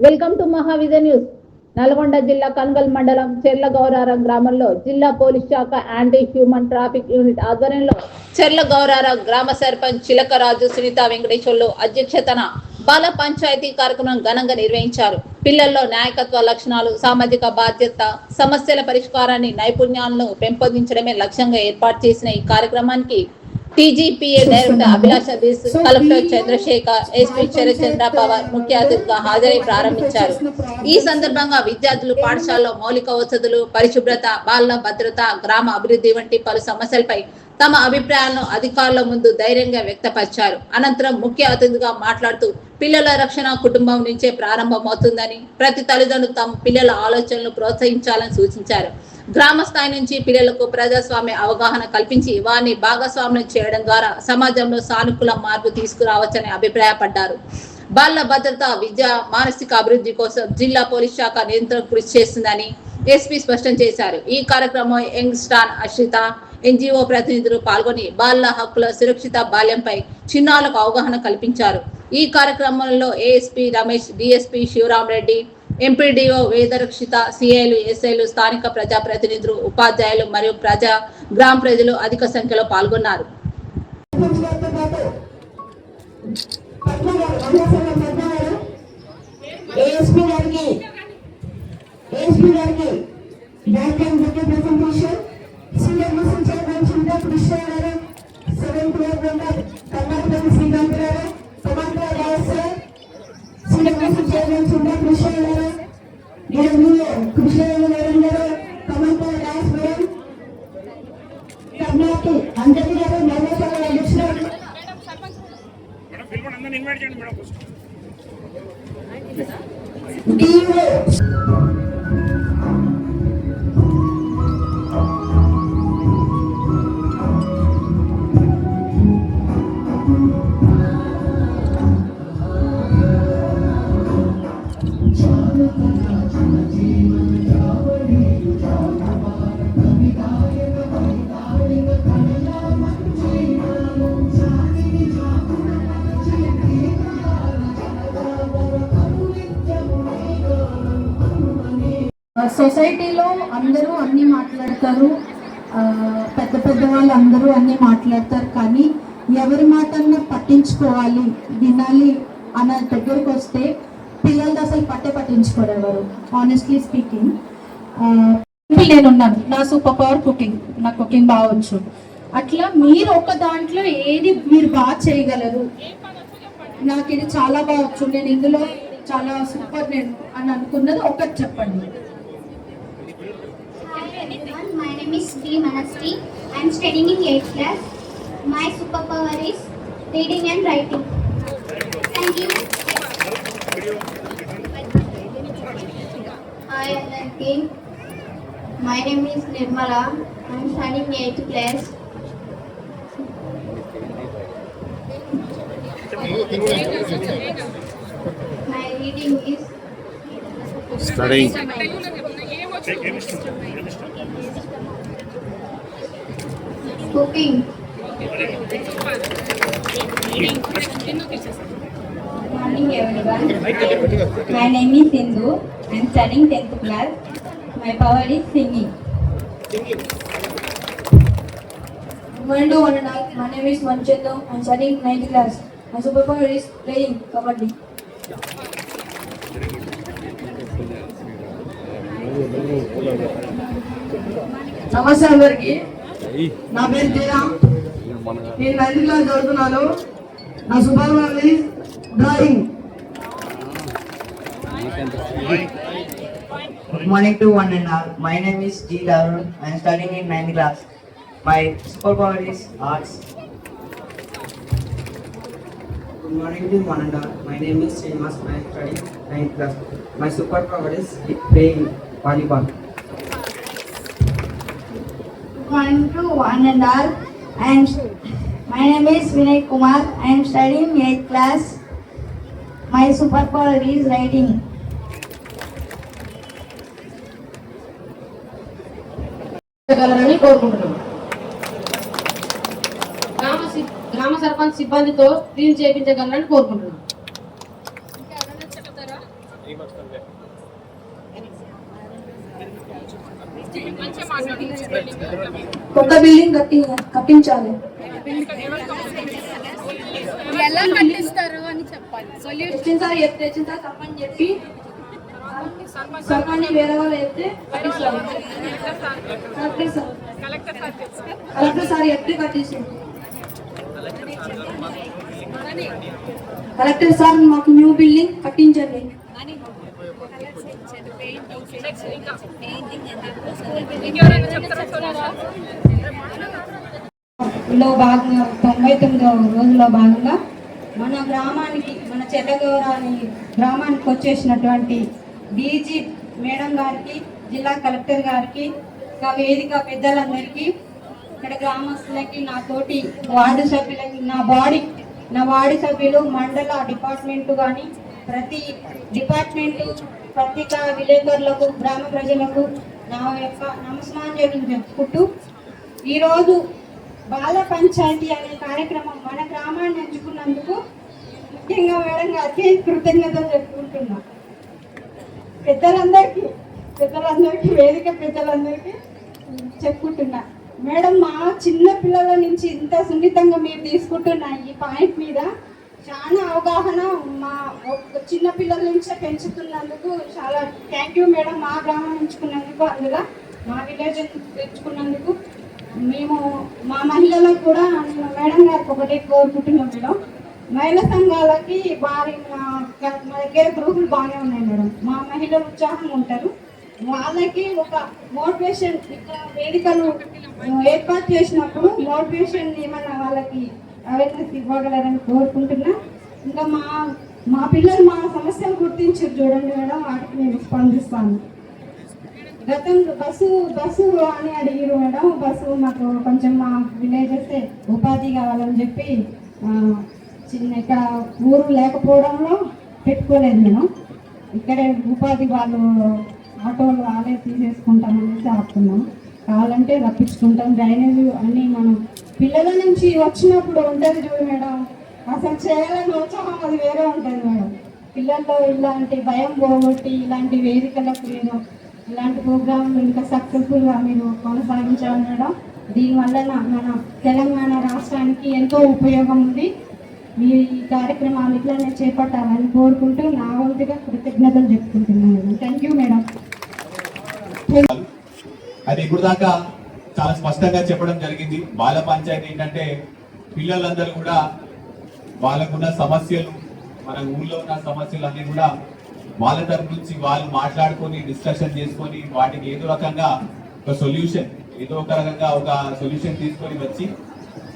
Welcome to Mahavision news. Nalgonda జిల్లా కన్గల్ మండలం చెర్లగౌరారం గ్రామంలో జిల్లా పోలీస్ శాఖ యాంటీ హ్యూమన్ ట్రాఫిక్ యూనిట్ ఆధ్వర్యంలో చెర్లగౌరారం గ్రామ సర్పంచ్ చిలకరాజు సునీత వెంకటేశ్వర్లు అధ్యక్షతన బాల పంచాయతీ కార్యక్రమం ఘనంగా నిర్వహించారు. పిల్లల్లో నాయకత్వ లక్షణాలు, సామాజిక బాధ్యత, సమస్యల పరిష్కారాన్ని, నైపుణ్యాలను పెంపొందించడమే లక్ష్యంగా ఏర్పాటు చేసిన ఈ కార్యక్రమానికి టీజీపీఏ డైరెక్టర్ అభిలాష దీస్, కలెక్టర్ చంద్రశేఖర్, ఎస్పీ చరచంద్ర పవార్ ముఖ్య అతిథిగా హాజరై ప్రారంభించారు. ఈ సందర్భంగా విద్యార్థులు పాఠశాలలో మౌలిక వసతులు, పరిశుభ్రత, బాల భద్రత, గ్రామ అభివృద్ధి వంటి పలు సమస్యలపై తమ అభిప్రాయాలను అధికారుల ముందు ధైర్యంగా వ్యక్తపరిచారు. అనంతరం ముఖ్య అతిథిగా మాట్లాడుతూ పిల్లల రక్షణ కుటుంబం నుంచే ప్రారంభమవుతుందని, ప్రతి తల్లిదండ్రులు తమ పిల్లల ఆలోచనలు ప్రోత్సహించాలని సూచించారు. గ్రామ స్థాయి నుంచి పిల్లలకు ప్రజాస్వామ్య అవగాహన కల్పించి వారిని భాగస్వామ్యం చేయడం ద్వారా సమాజంలో సానుకూల మార్పు తీసుకురావచ్చని అభిప్రాయపడ్డారు. బాల భద్రత, విద్య, మానసిక అభివృద్ధి కోసం జిల్లా పోలీస్ శాఖ నిరంతరం కృషి చేస్తుందని ఎస్పీ స్పష్టం చేశారు. ఈ కార్యక్రమం యంగ్ స్టార్ అశ్రిత, ఎన్జిఓ ప్రతినిధులు పాల్గొని బాల హక్కుల, సురక్షిత బాల్యంపై చిన్నారులకు అవగాహన కల్పించారు. ఈ కార్యక్రమంలో ASP Ramesh, DSP Shivaram Reddy, MPDO Vedarakshita, సిఐలు, ఎస్ఐలు, స్థానిక ప్రజాప్రతినిధులు, ఉపాధ్యాయులు మరియు గ్రామ ప్రజలు అధిక సంఖ్యలో పాల్గొన్నారు. సొసైటీలో అందరూ అన్ని మాట్లాడతారు, పెద్ద పెద్ద వాళ్ళు అందరూ అన్ని మాట్లాడతారు, కానీ ఎవరి మాటన్నా పట్టించుకోవాలి, వినాలి అన్న దగ్గరకు వస్తే పిల్లలది అసలు పట్టించుకోరు ఎవరు. ఆనెస్ట్లీ స్పీకింగ్, నేనున్నాను, నా సూపర్ పవర్ కుకింగ్, నా కుకింగ్ బాగొచ్చు. అట్లా మీరు ఒక దాంట్లో ఏది మీరు బాగా చేయగలరు, నాకు ఇది చాలా బాగొచ్చు, నేను ఇందులో చాలా సూపర్ నేను అని అనుకున్నది ఒకటి చెప్పండి. My name is Sri Manasti. I am studying in 8th class. My superpower is reading and writing. Thank you. Hi, Ananti. My name is Nirmala. I am studying in 8th class. My reading is studying. Cooking. Morning everyone. My name is Sindhu. I am studying 10th class. My power is singing. Good morning, my name is Manchendo. I am studying 9th class. My superpower is playing kabaddi. నమస్తే అందరికి. నా పేరు జయరామ్. నేను 9th class చదువుతున్నాను. నా super power is drawing. Good morning to one and all. My name is G. Darun. I am studying in 9th class. My superpower is arts. Good morning to one and all. My name is Srinivas. I am studying 9th class. My superpower is playing volleyball. Good morning to one and all. My name is Vinay Kumar. I am studying 8th class. My superpower is writing. కోరుకుంటున్నాను. గ్రామ సర్పంచ్ సిబ్బందితో clean చేయించగలరని కోరుకుంటున్నాను. కొత్త building కట్టించాలి. ఎలా కట్టిస్తారు అని చెప్పాలి. Solution తెచ్చిన సార్ తప్పని చెప్పి సర్పాన్ని వేరే వాళ్ళు అయితే కట్టిస్తారు. కలెక్టర్ సార్ ఎప్పుడు కట్టిస్తారు. కలెక్టర్ సార్ మాకు న్యూ బిల్డింగ్ కట్టించండి. లో భాగంగా 99వ రోజులో భాగంగా మన గ్రామానికి, మన చెర్లగౌరాని గ్రామానికి వచ్చేసినటువంటి డీజీ మేడం గారికి, జిల్లా కలెక్టర్ గారికి, ఇంకా వేదిక పెద్దలందరికీ, ఇక్కడ గ్రామస్తులకి, నా తోటి వార్డు సభ్యులకి, నా వార్డు సభ్యులు, మండల డిపార్ట్మెంటు కానీ ప్రతి డిపార్ట్మెంటు, పత్రికా విలేకరులకు, గ్రామ ప్రజలకు నా యొక్క నమస్కారాలు చెప్పుకుంటూ, ఈరోజు బాల పంచాయతీ అనే కార్యక్రమం మన గ్రామాన్ని ఎంచుకున్నందుకు ముఖ్యంగా మేడం గారికి కృతజ్ఞతలు చెప్పుకుంటున్నా. పెద్దలందరికీ వేదిక పెద్దలందరికీ చెప్పుకుంటున్నా. మేడం, మా చిన్న పిల్లల నుంచి ఇంత సున్నితంగా మీరు తీసుకుంటున్న ఈ పాయింట్ మీద చాలా అవగాహన మా చిన్న పిల్లల నుంచే పెంచుతున్నందుకు చాలా థ్యాంక్ యూ మేడం. మా గ్రామం ఎంచుకున్నందుకు, అందులో మా విలేజ్ ఎంచుకున్నందుకు మేము మా మహిళలకు కూడా మేడం గారికి ఒకటే కోరుకుంటున్నాం మేడం. మహిళా సంఘాలకి మా దగ్గర గ్రూపులు బాగానే ఉన్నాయి మేడం. మా మహిళలు ఉత్సాహంగా ఉంటారు. వాళ్ళకి ఒక మోటివేషన్ వేదికలు ఏర్పాటు చేసినప్పుడు మోటివేషన్ ఏమన్నా వాళ్ళకి అవేర్నెస్ ఇవ్వగలరని కోరుకుంటున్నా. ఇంకా మా పిల్లలు మా సమస్యలు గుర్తించారు చూడండి మేడం, వాటికి నేను స్పందిస్తాను. గతంలో బస్సు అని అడిగారు మేడం. బస్సు మాకు కొంచెం మా విలేజెస్ ఉపాధి కావాలని చెప్పి చిన్న ఇక్కడ ఊరు లేకపోవడంలో పెట్టుకోలేదు మేడం. ఇక్కడే ఉపాధి వాళ్ళు ఆటోలు వాళ్ళే తీసేసుకుంటామనేసి ఆపుతున్నాం. కావాలంటే రప్పించుకుంటాం. డ్రైనేజ్ అన్నీ మనం పిల్లల నుంచి వచ్చినప్పుడు ఉంటుంది చూడు మేడం, అసలు చేయాలని ఉత్సాహం అది వేరే ఉంటుంది మేడం. పిల్లల్లో ఇలాంటి భయం పోగొట్టి ఇలాంటి వేదికలకు మీరు ఇలాంటి ప్రోగ్రాంలు ఇంకా సక్సెస్ఫుల్గా మీరు కొనసాగించాలి మేడం. దీనివల్ల మన తెలంగాణ రాష్ట్రానికి ఎంతో ఉపయోగం ఉంది. మీరు ఈ కార్యక్రమాలు ఇట్లానే చేపట్టాలని కోరుకుంటూ నా వంతుగా కృతజ్ఞతలు చెప్పుకుంటున్నాను మేడం. Thank you madam. అది ఇప్పుడు దాకా చాలా స్పష్టంగా చెప్పడం జరిగింది. బాల పంచాయతీ ఏంటంటే పిల్లలందరూ కూడా వాళ్ళకున్న సమస్యలు, మన ఊళ్ళో ఉన్న సమస్యలు అన్ని కూడా వాళ్ళ తరపు నుంచి వాళ్ళు మాట్లాడుకొని డిస్కషన్ చేసుకొని వాటికి ఏదో రకంగా ఒక సొల్యూషన్, ఏదో ఒక రకంగా ఒక సొల్యూషన్ తీసుకొని వచ్చి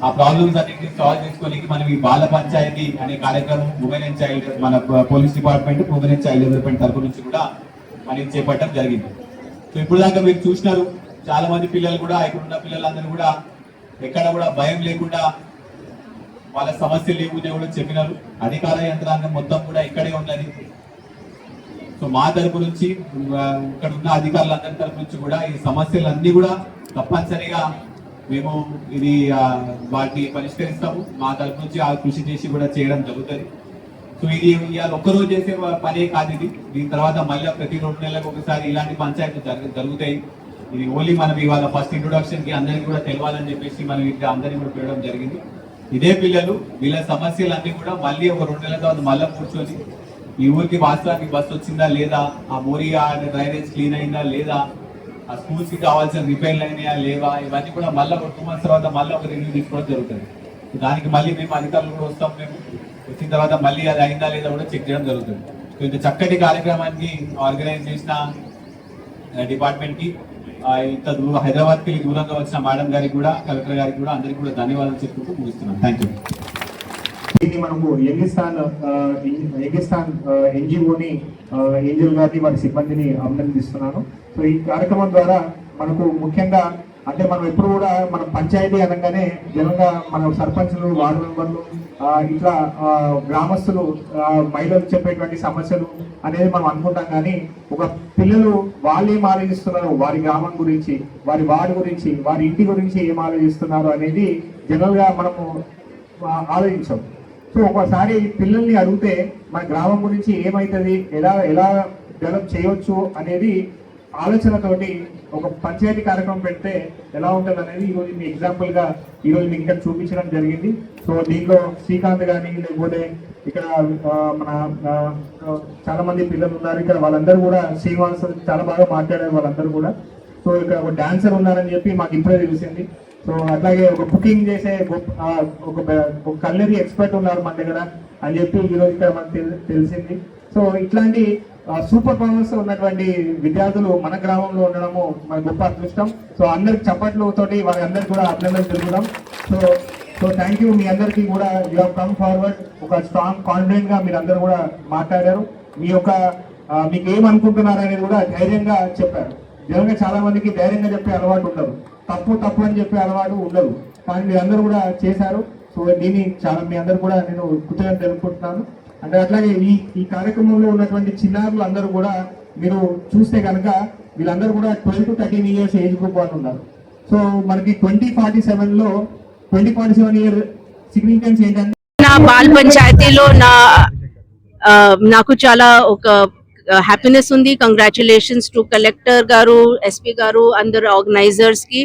ఆ ప్రాబ్లమ్స్ అన్నింటినీ సాల్వ్ చేసుకొని మనం ఈ బాల పంచాయతీ అనే కార్యక్రమం ఉమెన్ అండ్ చైల్డ్, మన police department women and child development తరపు నుంచి కూడా మనం చేపట్టడం జరిగింది. సో ఇప్పుడు దాకా మీరు చూసినారు, చాలా మంది పిల్లలు కూడా, ఇక్కడున్న పిల్లలందరూ కూడా ఎక్కడ కూడా భయం లేకుండా వాళ్ళ సమస్యలు లేకుండా కూడా చెప్పినారు. అధికార యంత్రాంగం మొత్తం కూడా ఇక్కడే ఉన్నది. సో మా తరపు నుంచి, ఇక్కడ ఉన్న అధికారులందరి తరపు నుంచి కూడా ఈ సమస్యలన్నీ కూడా తప్పనిసరిగా మేము ఇది వాటిని పరిష్కరిస్తాము. మా తరపు నుంచి ఆ కృషి చేసి కూడా చేయడం జరుగుతుంది. సో ఇది ఇవాళ ఒక్కరోజు చేసే పనే కాదు ఇది. దీని తర్వాత మళ్ళీ ప్రతి 2 నెలలకు ఒకసారి ఇలాంటి పంచాయతీలు జరుగుతాయి. ఇది ఓన్లీ మనం ఇవాళ ఫస్ట్ ఇంట్రొడక్షన్ కి అందరికీ కూడా తెలవాలని చెప్పేసి మనం ఇక్కడ అందరినీ కూడా పెట్టడం జరిగింది. ఇదే పిల్లలు వీళ్ళ సమస్యలన్నీ కూడా మళ్ళీ ఒక 2 నెలల తర్వాత మళ్ళీ కూర్చొని ఈ ఊరికి వాస్తవానికి బస్సు వచ్చిందా లేదా, ఆ మోరియా డ్రైనేజ్ క్లీన్ అయిందా లేదా, ఆ స్కూల్స్ కి కావాల్సిన రిపేర్లు అయినాయా లేవా, ఇవన్నీ కూడా మళ్ళీ ఒక 2 months తర్వాత మళ్ళీ ఒక రివ్యూ తీసుకోవడం జరుగుతుంది. దానికి మళ్ళీ మేము అధికారులు కూడా వస్తాం. మేము వచ్చిన తర్వాత మళ్ళీ అది అయిందా లేదా కూడా చెక్ చేయడం జరుగుతుంది. సో ఇంత చక్కటి కార్యక్రమాన్ని ఆర్గనైజ్ చేసిన డిపార్ట్మెంట్ కి, ఇంత హైదరాబాద్ కి దూరంగా వచ్చిన మేడం గారికి కూడా, కలెక్టర్ గారికి కూడా, అందరికీ కూడా ధన్యవాదాలు చెప్పుకుంటూ ముగిస్తున్నాం. Thank you. ఇది మనము యంగిస్తాన్ ఎన్జిఓని, ఏంజల్ గారిని, వారి సిబ్బందిని అభినందిస్తున్నాను. సో ఈ కార్యక్రమం ద్వారా మనకు ముఖ్యంగా అంటే మనం ఎప్పుడు కూడా మనం పంచాయతీ అనగానే జనంగా మన సర్పంచులు, వార్డు మెంబర్లు, ఇట్లా గ్రామస్తులు, మహిళలు చెప్పేటువంటి సమస్యలు అనేది మనం అనుకుంటాం. కానీ ఒక పిల్లలు వాళ్ళు ఏం ఆలోచిస్తున్నారు, వారి గ్రామం గురించి, వారి వార్డు గురించి, వారి ఇంటి గురించి ఏం ఆలోచిస్తున్నారు అనేది జనరల్గా మనము ఆలోచించాం. సో ఒకసారి పిల్లల్ని అడిగితే మన గ్రామం గురించి ఏమవుతుంది, ఎలా డెవలప్ చేయవచ్చు అనేది ఆలోచనతోటి ఒక పంచాయతీ కార్యక్రమం పెడితే ఎలా ఉంటుంది అనేది ఈరోజు మీ ఎగ్జాంపుల్గా ఈరోజు మీకు ఇక్కడ చూపించడం జరిగింది. సో దీనిలో శ్రీకాంత్ కానీ లేకపోతే ఇక్కడ మన చాలా మంది పిల్లలు ఉన్నారు ఇక్కడ, వాళ్ళందరూ కూడా శ్రీనివాస్ చాలా బాగా మాట్లాడారు వాళ్ళందరూ కూడా. సో ఇక్కడ ఒక డాన్సర్ ఉన్నారని చెప్పి మాకు ఇప్పుడే తెలిసింది. సో అట్లాగే ఒక కుకింగ్ చేసే ఒక కల్లరీ ఎక్స్పర్ట్ ఉన్నారు మన దగ్గర అని చెప్పి ఈరోజు ఇక్కడ మనకు తెలిసింది. సో ఇట్లాంటి సూపర్ పవర్స్ ఉన్నటువంటి విద్యార్థులు మన గ్రామంలో ఉండడము మన గొప్ప అదృష్టం. సో అందరికి చప్పట్లతోటి వారందరికీ కూడా అభినందనలు తెలుపుదాం. So thank you. మీ అందరికీ కూడా యూ హావ్ కమ్ ఫార్వర్డ్, ఒక స్ట్రాంగ్ కాన్ఫిడెంట్ గా మీరు అందరూ కూడా మాట్లాడారు. మీ యొక్క మీకు ఏమనుకుంటున్నారు అనేది కూడా ధైర్యంగా చెప్పారు. జనంగా చాలా మందికి ధైర్యంగా చెప్పే అలవాటు ఉండదు, తప్పు అని చెప్పే అలవాటు ఉండదు, కానీ మీరు అందరూ కూడా చేశారు. సో దీన్ని చాలా మీ అందరూ కూడా నేను కృతజ్ఞత తెలుపుకుంటున్నాను. అంటే అట్లాగే ఈ కార్యక్రమంలో ఉన్నటువంటి చిన్నారులు అందరూ కూడా మీరు చూస్తే కనుక వీళ్ళందరూ కూడా 12 to 13 years ఏజ్ గ్రూప్ వాళ్ళు ఉన్నారు. సో మనకి 2047లో 2047 ఇయర్ సిగ్నిఫికెన్స్ ఏంటంటే నా బాల్ పంచాయతీలో నాకు చాలా ఒక హ్యాపీనెస్ ఉంది. కంగ్రాచులేషన్స్ టు కలెక్టర్ గారు, ఎస్పీ గారు, అందరు ఆర్గనైజర్స్ కి,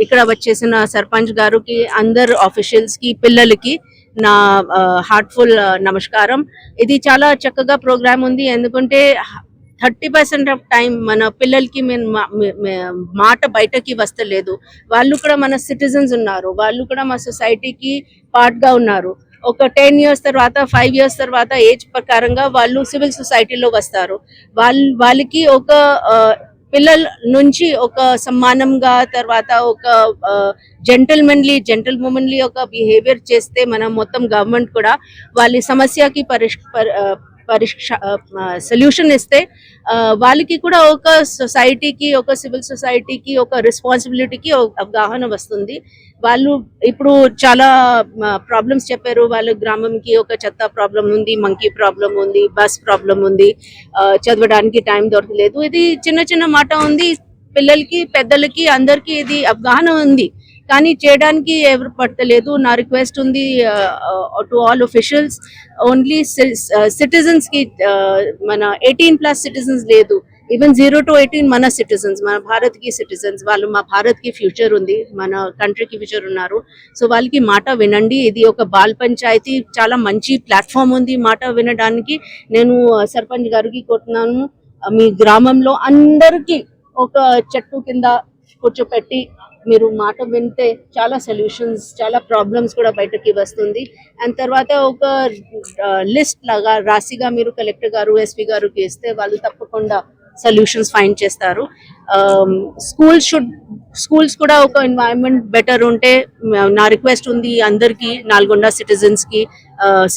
ఇక్కడ వచ్చేసిన సర్పంచ్ గారికి, అందరు ఆఫీషియల్స్ కి, పిల్లలకి నా హార్ట్ఫుల్ నమస్కారం. ఇది చాలా చక్కగా ప్రోగ్రామ్ ఉంది. ఎందుకంటే 30% ఆఫ్ టైం మన పిల్లలకి మాట బయటకి వస్తలేదు. వాళ్ళు కూడా మన సిటిజన్స్ ఉన్నారు, వాళ్ళు కూడా మన సొసైటీకి పార్ట్ గా ఉన్నారు. ఒక 10 years తర్వాత 5 years తర్వాత ఏజ్ ప్రకారంగా వాళ్ళు సివిల్ సొసైటీలో వస్తారు. వాళ్ళకి ఒక పిల్లల నుంచి ఒక సమానంగా, తర్వాత ఒక జెంటల్మెన్లీ ఒక బిహేవియర్ చేస్తే మనం మొత్తం గవర్నమెంట్ కూడా వాళ్ళ సమస్యకి సొల్యూషన్ ఇస్తే వాళ్ళకి కూడా ఒక సొసైటీకి, ఒక సివిల్ సొసైటీకి, ఒక రెస్పాన్సిబిలిటీకి అవగాహన వస్తుంది. వాళ్ళు ఇప్పుడు చాలా ప్రాబ్లమ్స్ చెప్పారు. వాళ్ళ గ్రామంకి ఒక చెత్త ప్రాబ్లం ఉంది, మంకీ ప్రాబ్లం ఉంది, బస్ ప్రాబ్లం ఉంది, చదవడానికి టైం దొరకలేదు. ఇది చిన్న మాట ఉంది. పిల్లలకి, పెద్దలకి, అందరికీ ఇది అవగాహన ఉంది, కానీ చేయడానికి ఎవరు పడతలేదు. నా రిక్వెస్ట్ ఉంది to all officials, only citizens కి, మన 18+ సిటిజన్స్ లేదు, ఈవెన్ 0 to 18 మన సిటిజన్స్, మన భారత్ కి సిటిజన్స్. వాళ్ళు మా భారత్ కి ఫ్యూచర్ ఉంది, మన కంట్రీకి ఫ్యూచర్ ఉన్నారు. సో వాళ్ళకి మాట వినండి. ఇది ఒక బాల్ పంచాయతీ చాలా మంచి ప్లాట్ఫామ్ ఉంది మాట వినడానికి. నేను సర్పంచ్ గారికి కోరుతున్నాను, మీ గ్రామంలో అందరికీ ఒక చెట్టు కింద కూర్చోపెట్టి మీరు మాట వింటే చాలా సొల్యూషన్స్, చాలా ప్రాబ్లమ్స్ కూడా బయటకి వస్తుంది. అండ్ తర్వాత ఒక లిస్ట్ లాగా రాసిగా మీరు కలెక్టర్ గారు, ఎస్పీ గారికి ఇస్తే వాళ్ళు తప్పకుండా సొల్యూషన్స్ ఫైండ్ చేస్తారు. స్కూల్స్ కూడా ఒక ఎన్వైరన్మెంట్ బెటర్ ఉంటే నా రిక్వెస్ట్ ఉంది అందరికీ, నల్గొండ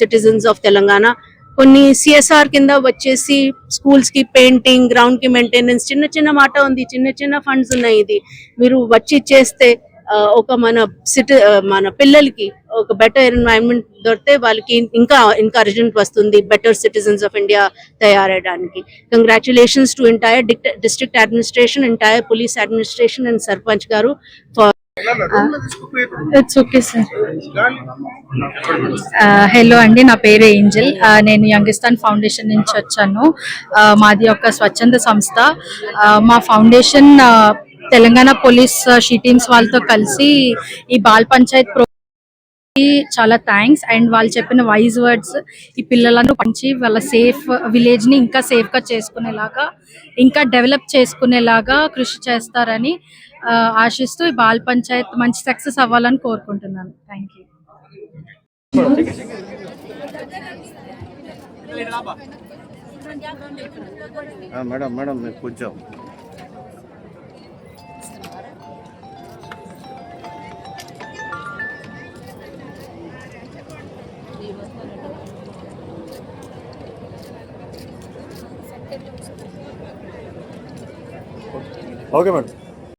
సిటిజన్స్ ఆఫ్ తెలంగాణ. కొన్ని CSR కింద వచ్చేసి స్కూల్స్ కి పెయింటింగ్, గ్రౌండ్ కి మెయింటెనెన్స్, చిన్న మాట ఉంది, చిన్న ఫండ్స్ ఉన్నాయి. ఇది మీరు వచ్చి చేస్తే ఒక మన పిల్లలకి ఒక బెటర్ ఎన్వైరన్మెంట్ దొరికితే వాళ్ళకి ఇంకా ఎంకరేజ్మెంట్ వస్తుంది బెటర్ సిటిజన్స్ ఆఫ్ ఇండియా తయారయ్యడానికి. Congratulations to entire district administration, entire police administration and sarpanch గారు for its okay sir. Hello అండి, నా పేరు ఏంజల్. నేను యంగిస్తాన్ ఫౌండేషన్ నుంచి వచ్చాను. మాది ఒక స్వచ్ఛంద సంస్థ. మా foundation Telangana police she teams వాళ్ళతో కలిసి ఈ బాల్ పంచాయత్ చాలా థ్యాంక్స్. అండ్ వాళ్ళు చెప్పిన వైజ్ వర్డ్స్ ఈ పిల్లలను పంచి వాళ్ళ సేఫ్ విలేజ్ ని ఇంకా సేఫ్ గా చేసుకునేలాగా, ఇంకా డెవలప్ చేసుకునేలాగా కృషి చేస్తారని ఆశిస్తూ ఈ బాల్ పంచాయత్ మంచి సక్సెస్ అవ్వాలని కోరుకుంటున్నాను. Thank you. మేడం మీరు కొంచెం ఓకే మేడం.